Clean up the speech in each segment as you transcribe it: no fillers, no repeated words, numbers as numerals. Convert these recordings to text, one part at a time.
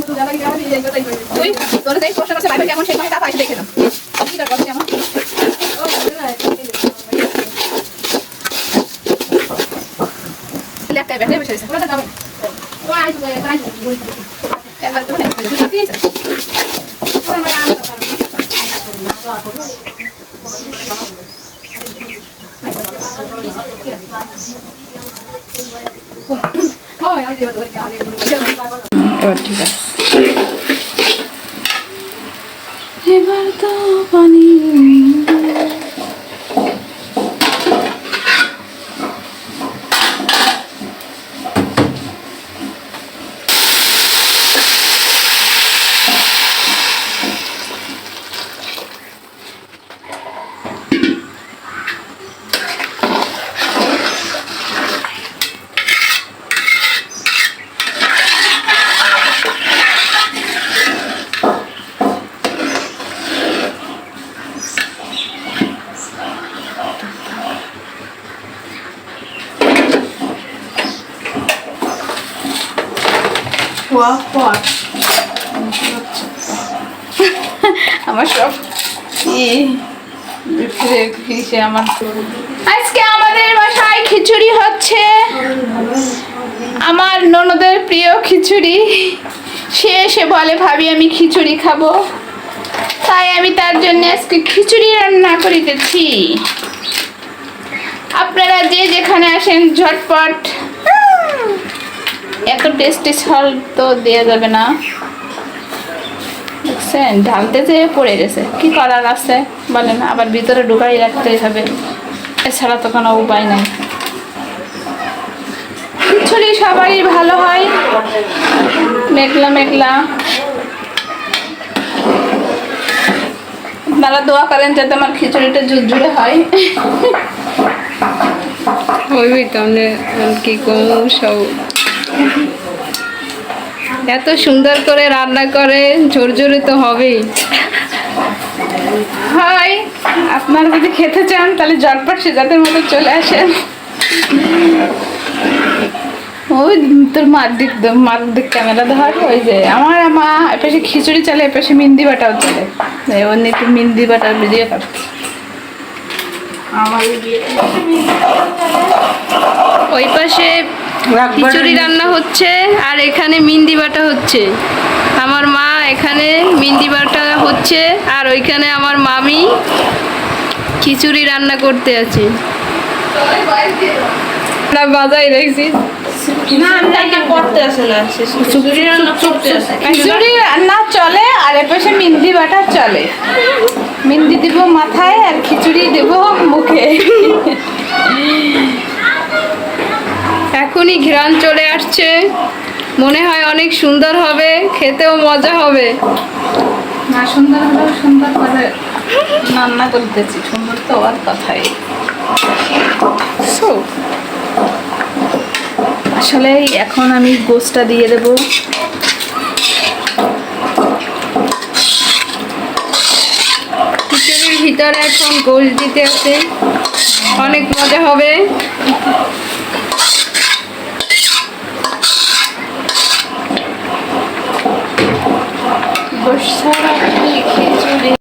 তুই তোর যে প্রশ্ন করছে বাইরে কেমন সেই তাড়াতাড়ি দেখে নাও কি তার কথা কেমন লেখায় বেঁধে বসে আছে কোথায় যাবে একবার তো না কি আছে এবার ঠিক আছে এবার তো পানি আমার সব আমার আজকে আমাদের বাসায় খিচুড়ি হচ্ছে আমার ননদের প্রিয় খিচুড়ি সে এসে বলে ভাবি আমি খিচুড়ি খাবো তাই আমি তার জন্য আজকে খিচুড়ি রান্না করিতেছি আপনারা যে যেখানে আসেন ঝটপট এত টেস্টি ঝাল তো দেওয়া যাবে না দেখছেন ঢালতে যেয়ে পড়ে গেছে কি করার আছে বলেন আবার ভিতরে ঢুকাই রাখতেই হবে এছাড়া তো কোনো উপায় নাই খিচুড়ি সবারই ভালো হয় মেঘলা মেঘলা আপনারা দোয়া করেন যাতে আমার খিচুড়িটা ঝুরঝুরে হয় ওই কেমনে কি কম সব এত সুন্দর করে রান্না করে ঝরঝরে তো হবেই হয় আপনারা যদি খেতে চান তাহলে ঝটপট সেজাতের মতো চলে আসেন ওই তোর মার দিক ক্যামেরা ধর ওই যে আমার মা এপাশে খিচুড়ি চলে এপাশে মিন্দি বাটাও চলে ওর একটু মিন্দি বাটার ভিডিও করছে ওই পাশে খিচুড়ি রান্না হচ্ছে আর এখানে মিন্দি বাটা হচ্ছে আমার মা এখানে মিন্দি বাটা হচ্ছে আর ওইখানে আমার মামি খিচুড়ি রান্না করতে আছে বাজাই রেখেছি খিচুড়ি রান্না চলে আর এপাশে মিন্দি বাটা চলে মিন্দি দিব মাথায় আর খিচুড়ি দেব মুখে এখনই ঘ্রাণ চলে আসছে মনে হয় অনেক সুন্দর হবে খেতেও মজা হবে না সুন্দর হলেও সুন্দর করে রান্না করতেছি সুন্দর তো আর কথাই আসলে এখন আমি গোশটা দিয়ে দেব খিচুড়ির ভিতরে এখন গোশ দিতে আছে অনেক মজা হবে গোশ ছাড়া খিচুড়ি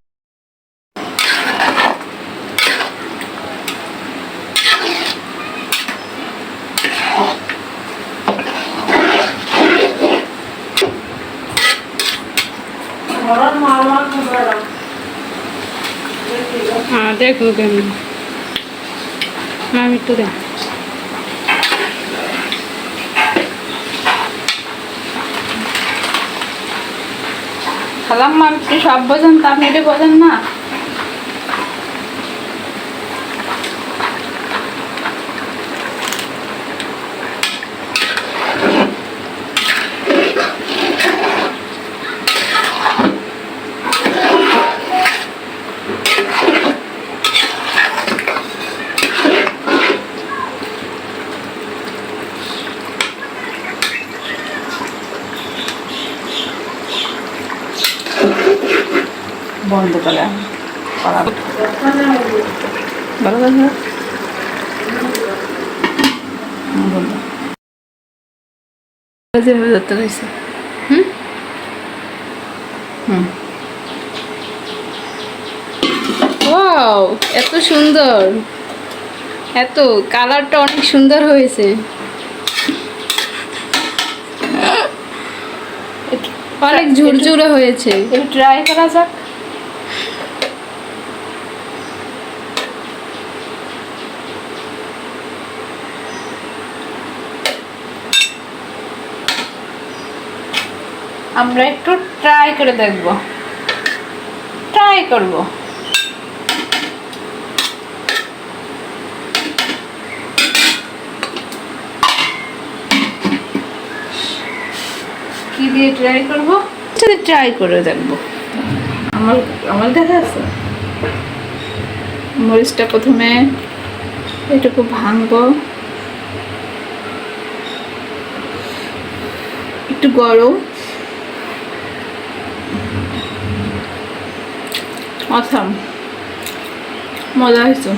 হ্যাঁ দেখো কেমন আমি তো দেখ খালাম মা আপনি সব বোঝেন তা আপনি এটা বোঝেন না বন্ধ করে ভালো কথা যেভাবে ধরতে হয়েছে ওয়াও, এত সুন্দর, এত কালারটা অনেক সুন্দর হয়েছে, অনেক ঝুরঝুরে হয়েছে। একটু ট্রাই করা যাক। আমরা একটু ট্রাই করে দেখব, ট্রাই করব। কি দিয়ে ট্রাই করব? যদি ট্রাই করে দেখব। আমার আমার দেখা আছে, মরিচটা প্রথমে এটুকু ভাঙবো, একটু গরম, অসাম মজা হয়েছে।